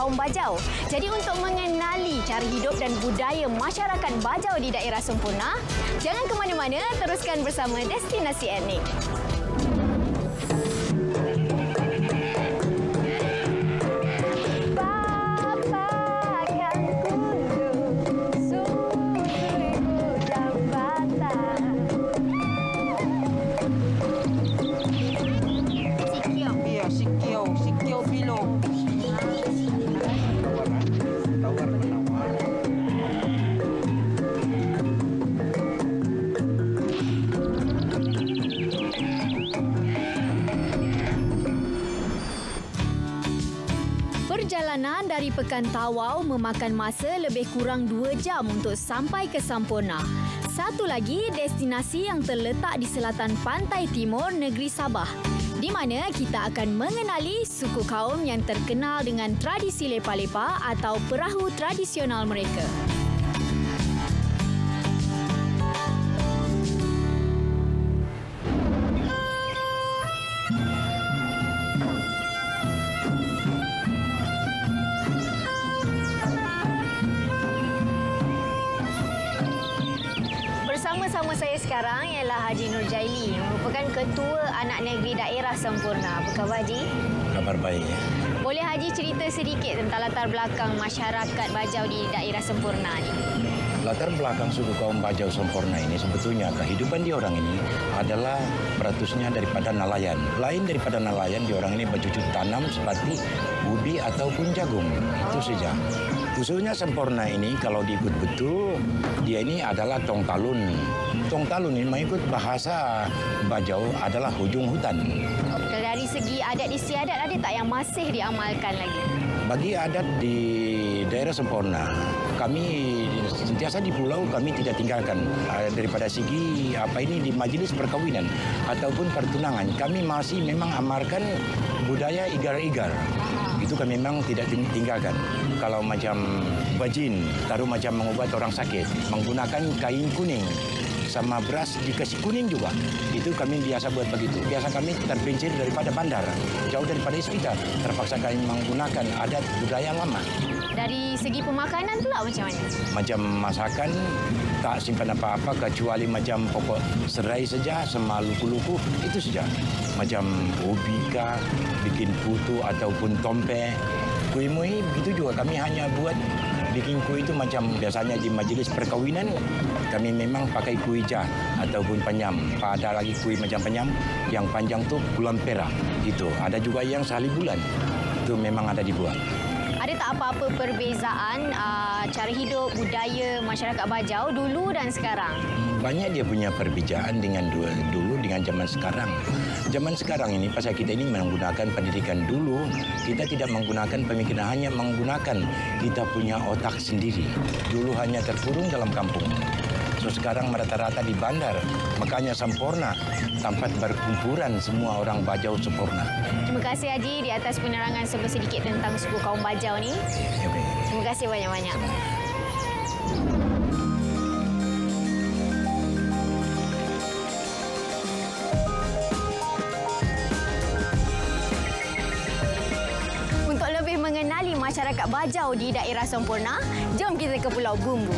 kaum Bajau. Jadi untuk mengenali cara hidup dan budaya masyarakat Bajau di daerah Semporna, jangan ke mana-mana, teruskan bersama Destinasi Etnik. Perjalanan dari Pekan Tawau memakan masa lebih kurang 2 jam untuk sampai ke Semporna. Satu lagi destinasi yang terletak di selatan pantai timur negeri Sabah, di mana kita akan mengenali suku kaum yang terkenal dengan tradisi lepa-lepa atau perahu tradisional mereka. Bersama saya sekarang ialah Haji Nur Jaili, merupakan Ketua Anak Negeri Daerah Semporna. Apa khabar, Haji? Kabar baik. Boleh Haji cerita sedikit tentang latar belakang masyarakat Bajau di daerah Semporna ni? Latar belakang suku kaum Bajau Semporna ini sebetulnya kehidupan di orang ini adalah beratusnya daripada nelayan. Lain daripada nelayan, di orang ini bercucuk tanam seperti ubi ataupun jagung. Itu saja. Khususnya Semporna ini kalau diikut betul, dia ini adalah Tong Talun. Tong Talun ini mengikut bahasa Bajau adalah hujung hutan. Dari segi adat istiadat, ada tak yang masih diamalkan lagi? Bagi adat di daerah Semporna, kami sentiasa di pulau kami tidak tinggalkan daripada segi di majlis perkawinan ataupun pertunangan. Kami masih memang amalkan budaya igar-igar. Itu kami memang tidak tinggalkan. Kalau macam bajin, taruh macam mengubat orang sakit, menggunakan kain kuning sama beras dikasih kuning juga. Itu kami biasa buat begitu. Biasa kami terpencil daripada bandar, jauh daripada ispita. Terpaksa kami menggunakan adat budaya lama. Dari segi pemakanan pula macam mana? Macam masakan tak simpan apa-apa kecuali macam pokok serai saja sama luku-luku, itu saja. Macam ubi kah, bikin putu ataupun tompe. Kuih-muih begitu juga kami hanya buat bikin kuih itu macam biasanya di majlis perkawinan kami memang pakai kuih jah ataupun penyam. Ada lagi kuih macam penyam yang panjang tu bulan perak. Itu ada juga yang sehari bulan. Itu memang ada dibuat. Ada tak apa-apa perbezaan cara hidup, budaya masyarakat Bajau dulu dan sekarang? Banyak dia punya perbezaan dengan dulu dengan zaman sekarang. Zaman sekarang ini pasal kita ini menggunakan pendidikan dulu, kita tidak menggunakan pemikiran, hanya menggunakan kita punya otak sendiri. Dulu hanya terkurung dalam kampung. So sekarang rata-rata di bandar, makanya Semporna tempat berkumpulan semua orang Bajau Semporna. Terima kasih Haji di atas penerangan sedikit tentang suku kaum Bajau ni. Okay. Terima kasih banyak-banyak. Untuk lebih mengenali masyarakat Bajau di daerah Semporna, jom kita ke Pulau Bumbu.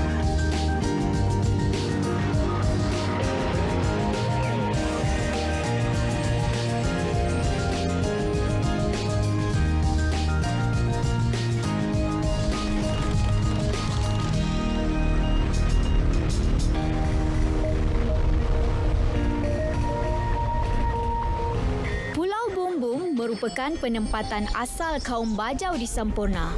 Merupakan penempatan asal kaum Bajau di Semporna.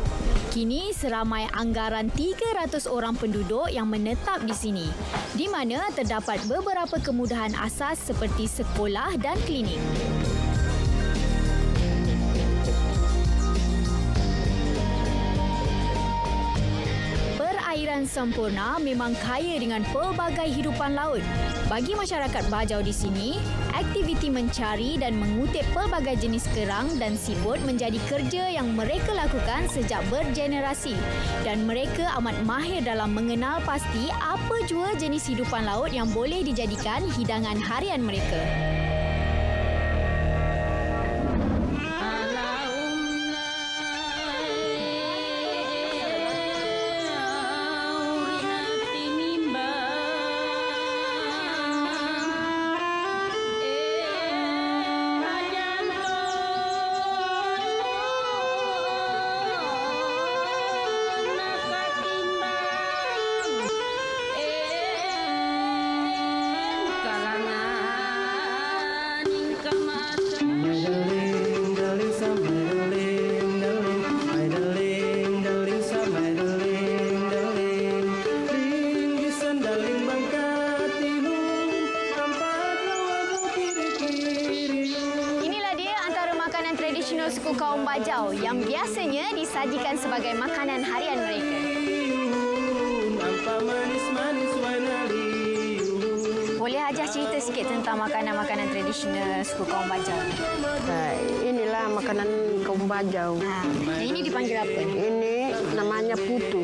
Kini seramai anggaran 300 orang penduduk yang menetap di sini, di mana terdapat beberapa kemudahan asas seperti sekolah dan klinik. Perairan Semporna memang kaya dengan pelbagai hidupan laut. Bagi masyarakat Bajau di sini, aktiviti mencari dan mengutip pelbagai jenis kerang dan siput menjadi kerja yang mereka lakukan sejak bergenerasi, dan mereka amat mahir dalam mengenal pasti apa jua jenis hidupan laut yang boleh dijadikan hidangan harian mereka. bajau yang biasanya disajikan sebagai makanan harian mereka. Boleh ajar cerita sikit tentang makanan-makanan tradisional suku kaum bajau? Inilah makanan kaum bajau. Yang ini dipanggil apa? Ini namanya putu.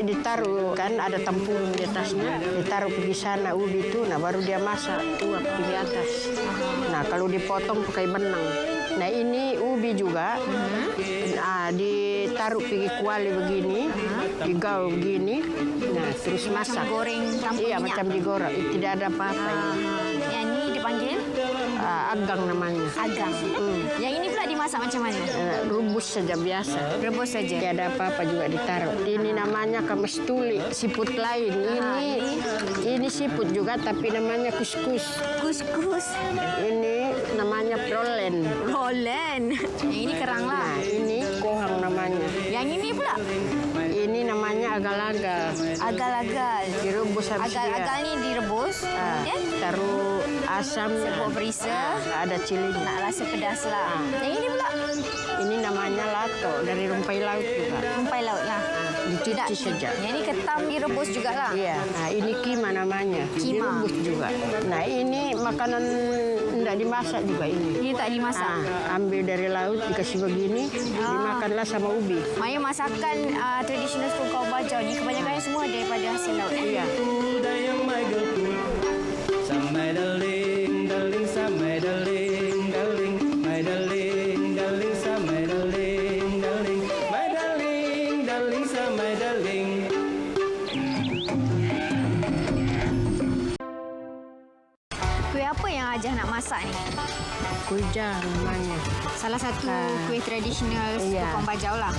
Ditaruh kan ada tempurung di atasnya. Ditaruh pergi sana ubi itu, nah baru dia masak uap di atas. Nah kalau dipotong pakai benang. Nah ini ubi juga. Nah ditaruh pergi kuali begini, digaul begini. Nah terus masak. Macam goreng tanpa Iya minyak. macam digoreng. Tidak ada apa-apa. Yang ini dipanggil? Agang namanya. Agang. Yang ini pula dimasak macam mana? Rebus saja biasa. Rebus saja. Tidak ada apa-apa juga ditaruh. Ini namanya kamestuli, siput lain. Ini siput juga tapi namanya kuskus. Kuskus. Ini namanya rolen. Rolen. Yang ini kerang lah. Nah, ini kohang namanya. Yang ini pula? Ini namanya agal-agal. Agal-agal. Direbus habis Agal-agal ni direbus. Kemudian taruh asam, buat berisa. ada cili. Nak rasa pedas lah. Yang ini pula? Ini namanya lato dari rumpai laut juga. Rumpai laut lah. Dicuci saja. Yang ini ketam direbus jugalah. Iya, nah ini kima namanya. Kima. Direbus juga. Nah ini makanan tidak dimasak juga ini. Ini tak dimasak. Ambil dari laut dikasih begini, dimakanlah sama ubi. Maknanya masakan tradisional suku kaum bajau ni kebanyakannya semua daripada hasil laut. Iya. My darling, darling, my darling, darling, my darling, darling, my darling, darling, my darling, darling, my darling. Kuih apa yang Ajah nak masak ni? Kuih jar namanya. Salah satu kuih tradisional suku Iya. kaum bajau lah.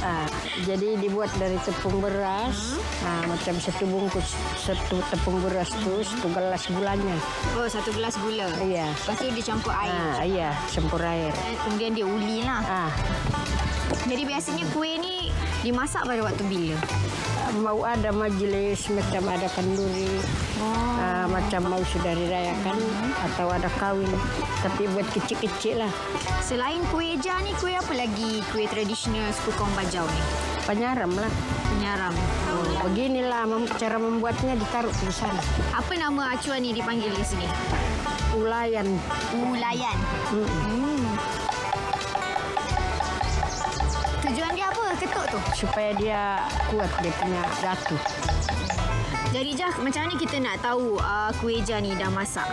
Jadi dibuat dari tepung beras, macam satu bungkus, satu tepung beras tu, 1 gelas gulanya. Oh, 1 gelas gula. Iya. Lepas tu dicampur air. Iya, campur air. Kemudian dia uli lah. Ah, Jadi biasanya kuih ni dimasak pada waktu bila? mau ada majlis macam ada kenduri, macam mau sudah dirayakan atau ada kawin, tapi buat kecil-kecil lah. Selain kuih jar ni, kuih apa lagi kuih tradisional suku kaum bajau ni? Penyaram lah. Penyaram. Beginilah cara membuatnya, ditaruh di sana. Apa nama acuan ni dipanggil di sini? Ulayan. Ulayan. Tujuan dia apa ketuk tu? Supaya dia kuat dia punya datu. Jadi Jah, macam mana kita nak tahu kuih jar ni dah masak?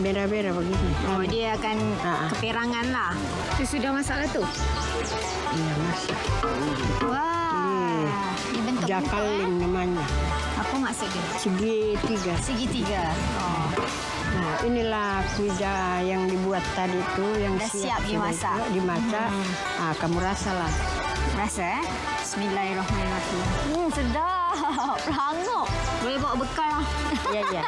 Beda-beda begini. Oh, dia akan keperangan lah. Tu sudah masak lah tu? Iya, masak. Wah. Dibentuk Jakaling namanya. Apa maksud dia? Segitiga. Segitiga. Oh. Nah, inilah kuih jar yang dibuat tadi tu, yang Dah siap sudah dimasak. Dimasak. Kamu rasalah. Rasa Bismillahirrahmanirrahim. Sedap. Hangat. Boleh bawa bekal lah. Ya, ya.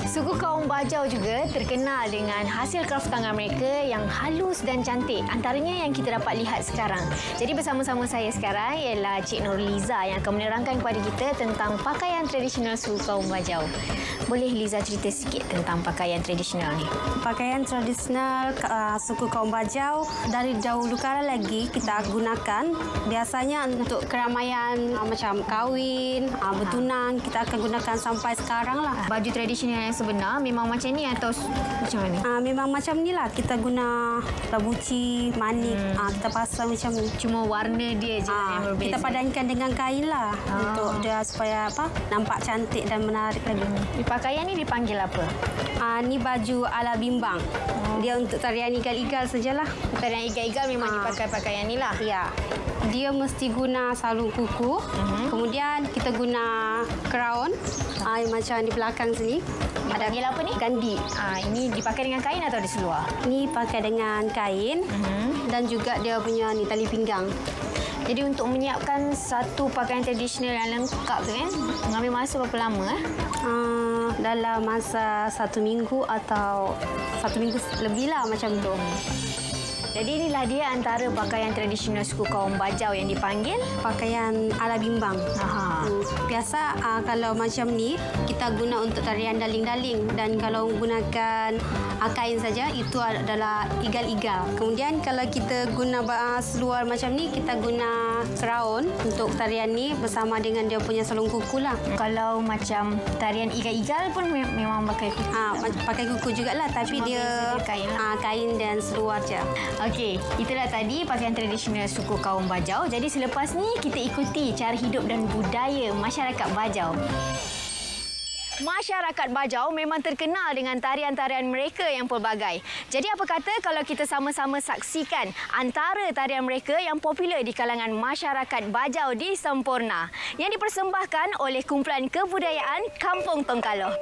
Suku kaum bajau juga terkenal dengan hasil kraf tangan mereka yang halus dan cantik. Antaranya yang kita dapat lihat sekarang. Jadi bersama-sama saya sekarang ialah Cik Nurliza yang akan menerangkan kepada kita tentang pakaian tradisional suku kaum bajau. Boleh Liza cerita sikit tentang pakaian tradisional ni? Pakaian tradisional suku kaum bajau dari dahulu kala lagi kita gunakan biasanya untuk keramaian macam kahwin, bertunang, kita akan gunakan sampai sekarang lah. Baju tradisional yang sebenar memang macam ni atau macam mana? Memang macam ni lah, kita guna labuci, manik, kita pasang macam ni. Cuma warna dia je yang berbeza. Kita padankan dengan kain lah untuk dia supaya nampak cantik dan menarik lagi. Pakaian ni dipanggil apa? Ni baju ala bimbang. Dia untuk tarian igal-igal sajalah. Tarian igal-igal memang dipakai pakaian ni lah. Ya. Dia mesti guna sarung kuku. Kemudian kita guna crown. Macam di belakang sini. Dipanggil apa ni? Gandhi. Ini dipakai dengan kain atau diseluar? Ni pakai dengan kain. Dan juga dia punya ni tali pinggang. Jadi untuk menyiapkan satu pakaian tradisional yang lengkap tu kan, mengambil masa berapa lama? Dalam masa 1 minggu atau 1 minggu lebih lah macam tu. Jadi inilah dia antara pakaian tradisional suku kaum Bajau yang dipanggil Pakaian ala bimbang. Aha. Biasa kalau macam ni kita guna untuk tarian daling-daling, dan kalau gunakan kain saja itu adalah igal-igal. Kemudian kalau kita guna seluar macam ni, kita guna kraun untuk tarian ni bersama dengan dia punya salung kuku lah. Kalau macam tarian igal-igal pun memang pakai kuku. Pakai kuku jugalah, tapi Cuma dia beza dia kain lah. kain dan seluar je. Okey, itulah tadi pakaian tradisional suku kaum Bajau. Jadi selepas ni kita ikuti cara hidup dan budaya masyarakat Bajau. Masyarakat Bajau memang terkenal dengan tarian-tarian mereka yang pelbagai. Jadi apa kata kalau kita sama-sama saksikan antara tarian mereka yang popular di kalangan masyarakat Bajau di Semporna yang dipersembahkan oleh Kumpulan Kebudayaan Kampung Tongkaloh.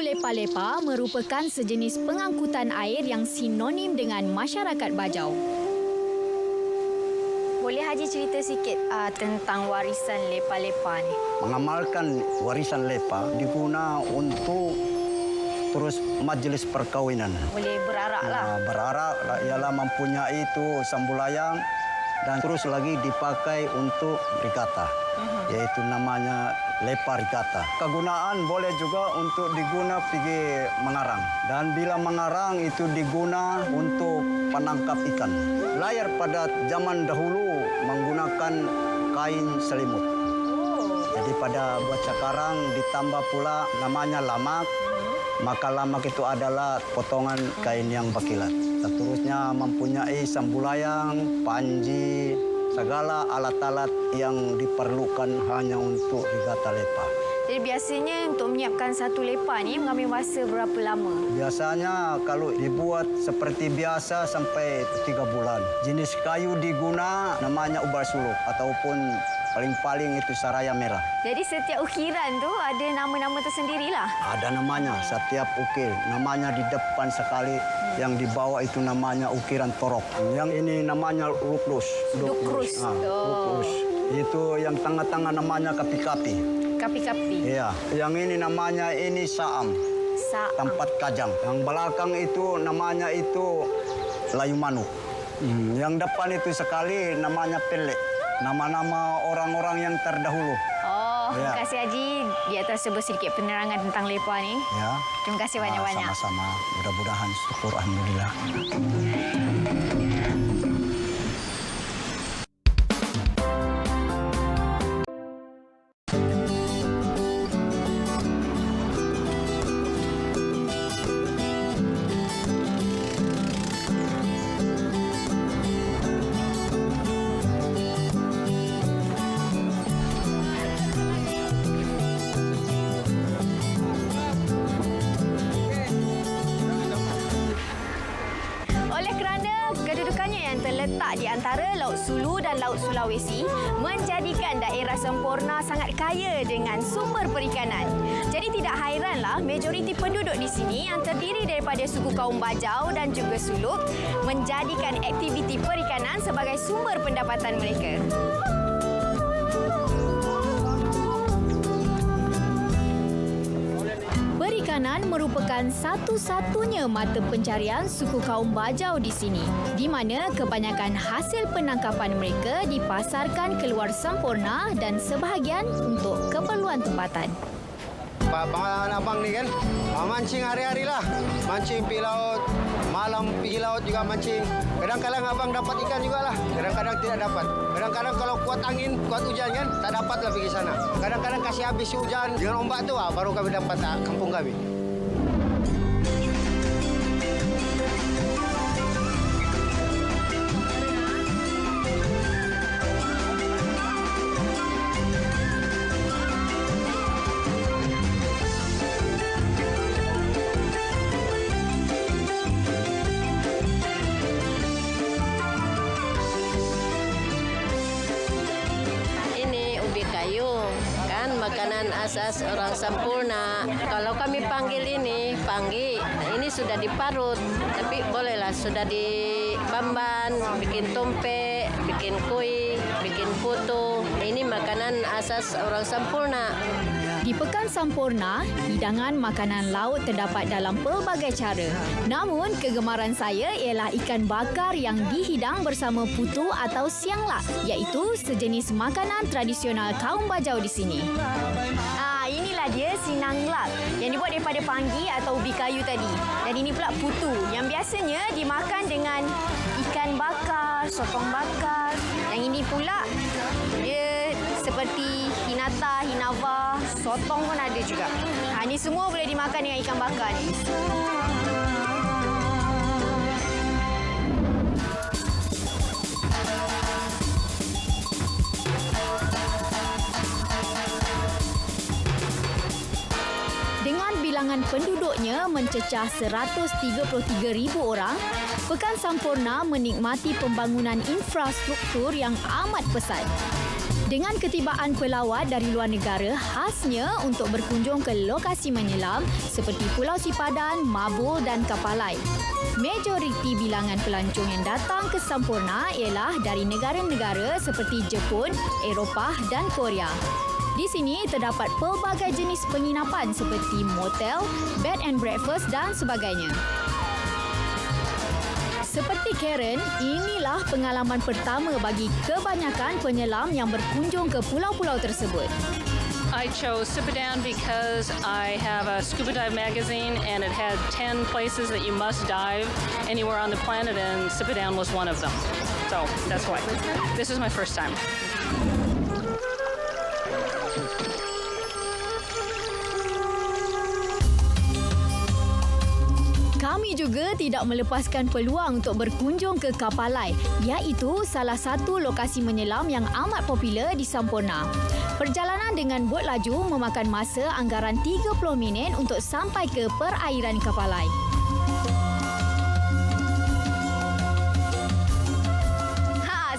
Lepa-lepa merupakan sejenis pengangkutan air yang sinonim dengan masyarakat Bajau. Boleh Haji cerita sikit tentang warisan lepa-lepa ni? Mengamalkan warisan lepa diguna untuk terus majlis perkawinan. Boleh berarak lah. Berarak ialah mempunyai itu sambulayang dan terus lagi dipakai untuk rigata. Yaitu namanya lepa rigata. Kegunaan boleh juga untuk diguna pergi mengarang. Dan bila mengarang itu diguna untuk penangkap ikan. Layar pada zaman dahulu menggunakan kain selimut. Jadi pada buat sekarang ditambah pula namanya lamak. Maka lamak itu adalah potongan kain yang berkilat. Seterusnya mempunyai sambulayang, panji, segala alat-alat yang diperlukan hanya untuk rigata lepa. Jadi biasanya untuk menyiapkan satu lepa ni mengambil masa berapa lama? Biasanya kalau dibuat seperti biasa sampai 3 bulan. Jenis kayu diguna namanya ubal suluk ataupun paling-paling itu saraya merah. Jadi setiap ukiran tu ada nama-nama tersendirilah? Ada namanya, setiap ukir. Namanya di depan sekali, yang di bawah itu namanya ukiran torok. Yang ini namanya lukrus. Lukrus. Lukrus. Itu yang tengah-tengah namanya kapi-kapi. Kapi-kapi? Iya. Yang ini namanya ini saam. Saam. Tempat kajang. Yang belakang itu namanya itu layu manuk. Yang depan itu sekali namanya pelek. Nama-nama orang-orang yang terdahulu. Oh, ya. Terima kasih Haji di atas sebuah sedikit penerangan tentang lepa ni. Ya. Terima kasih banyak-banyak. Sama-sama. Mudah-mudahan syukur alhamdulillah. terletak di antara Laut Sulu dan Laut Sulawesi menjadikan daerah Semporna sangat kaya dengan sumber perikanan. Jadi tidak hairanlah majoriti penduduk di sini yang terdiri daripada suku kaum Bajau dan juga Suluk menjadikan aktiviti perikanan sebagai sumber pendapatan mereka. Perikanan merupakan satu-satunya mata pencarian suku kaum Bajau di sini, di mana kebanyakan hasil penangkapan mereka dipasarkan keluar Semporna dan sebahagian untuk keperluan tempatan. Pengalaman abang ni kan, mancing hari-hari lah. Mancing pergi laut, malam pergi laut juga mancing. Kadang-kadang abang dapat ikan juga lah, kadang-kadang tidak dapat. Kadang-kadang kalau kuat angin, kuat hujan kan, tak dapat lah pergi sana. Kadang-kadang kasih habis hujan dengan ombak tu baru kami dapat kampung kami. Makanan asas orang Semporna. Kalau kami panggil ini, ini sudah diparut. Tapi bolehlah sudah dibamban, bikin tompe, bikin kue, bikin putu. Ini makanan asas orang Semporna. Di Pekan Semporna, hidangan makanan laut terdapat dalam pelbagai cara. Namun, kegemaran saya ialah ikan bakar yang dihidang bersama putu atau sianglak, iaitu sejenis makanan tradisional kaum Bajau di sini. Inilah dia sinanglak yang dibuat daripada panggi atau ubi kayu tadi. Dan ini pula putu yang biasanya dimakan dengan ikan bakar, sotong bakar. Yang ini pula dia seperti hinata, hinava, sotong pun ada juga. Ini semua boleh dimakan dengan ikan bakar ni. Dengan bilangan penduduknya mencecah 133,000 orang, Pekan Semporna menikmati pembangunan infrastruktur yang amat pesat. Dengan ketibaan pelawat dari luar negara, khasnya untuk berkunjung ke lokasi menyelam seperti Pulau Sipadan, Mabul dan Kapalai. Majoriti bilangan pelancong yang datang ke Semporna ialah dari negara-negara seperti Jepun, Eropah dan Korea. Di sini terdapat pelbagai jenis penginapan seperti motel, bed and breakfast dan sebagainya. Seperti Karen, inilah pengalaman pertama bagi kebanyakan penyelam yang berkunjung ke pulau-pulau tersebut. I chose Sipadan because I have a scuba dive magazine and it had 10 places that you must dive anywhere on the planet, and Sipadan was one of them. So that's why. This is my first time. Kami juga tidak melepaskan peluang untuk berkunjung ke Kapalai, iaitu salah satu lokasi menyelam yang amat popular di Semporna. Perjalanan dengan bot laju memakan masa anggaran 30 minit untuk sampai ke perairan Kapalai.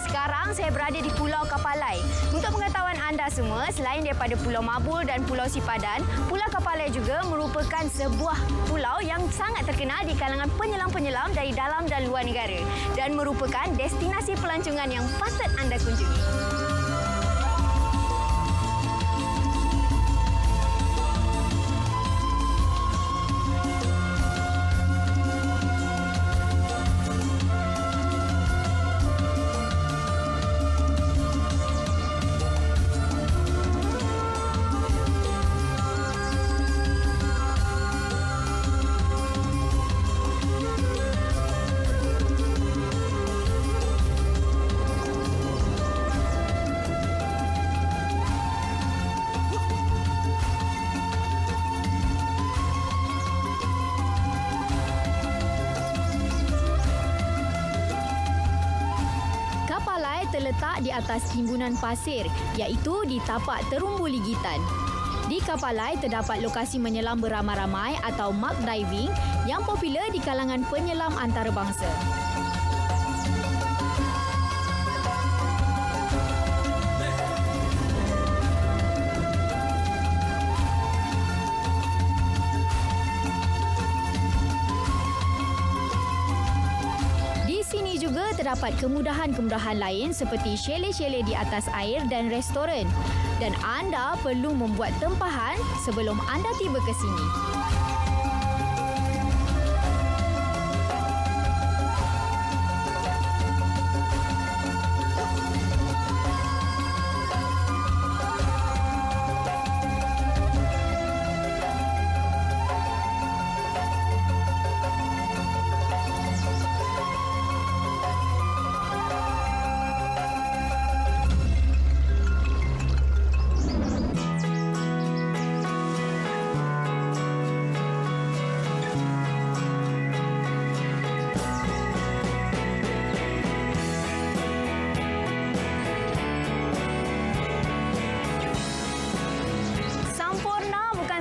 Sekarang saya berada di Pulau Kapalai. Untuk pengetahuan anda semua, selain daripada Pulau Mabul dan Pulau Sipadan, Pulau Kapalai juga merupakan sebuah pulau yang sangat terkenal di kalangan penyelam-penyelam dari dalam dan luar negara dan merupakan destinasi pelancongan yang patut anda kunjungi. Terletak di atas timbunan pasir, iaitu di tapak terumbu ligitan. Di Kapalai terdapat lokasi menyelam beramai-ramai atau mark diving yang popular di kalangan penyelam antarabangsa. terdapat kemudahan-kemudahan lain seperti chalet-chalet di atas air dan restoran. Dan anda perlu membuat tempahan sebelum anda tiba ke sini.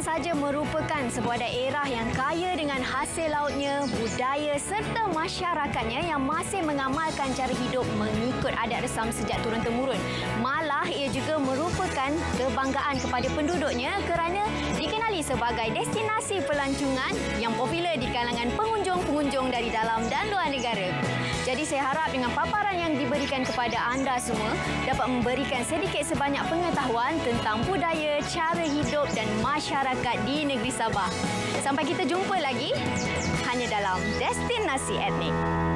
Saja merupakan sebuah daerah yang kaya dengan hasil lautnya, budaya serta masyarakatnya yang masih mengamalkan cara hidup mengikut adat resam sejak turun-temurun. Malah ia juga merupakan kebanggaan kepada penduduknya kerana dikenali sebagai destinasi pelancongan yang popular di kalangan pengunjung-pengunjung dari dalam dan luar negara. Jadi saya harap dengan paparan yang diberikan kepada anda semua dapat memberikan sedikit sebanyak pengetahuan tentang budaya, cara hidup dan masyarakat di negeri Sabah. Sampai kita jumpa lagi hanya dalam Destinasi Etnik.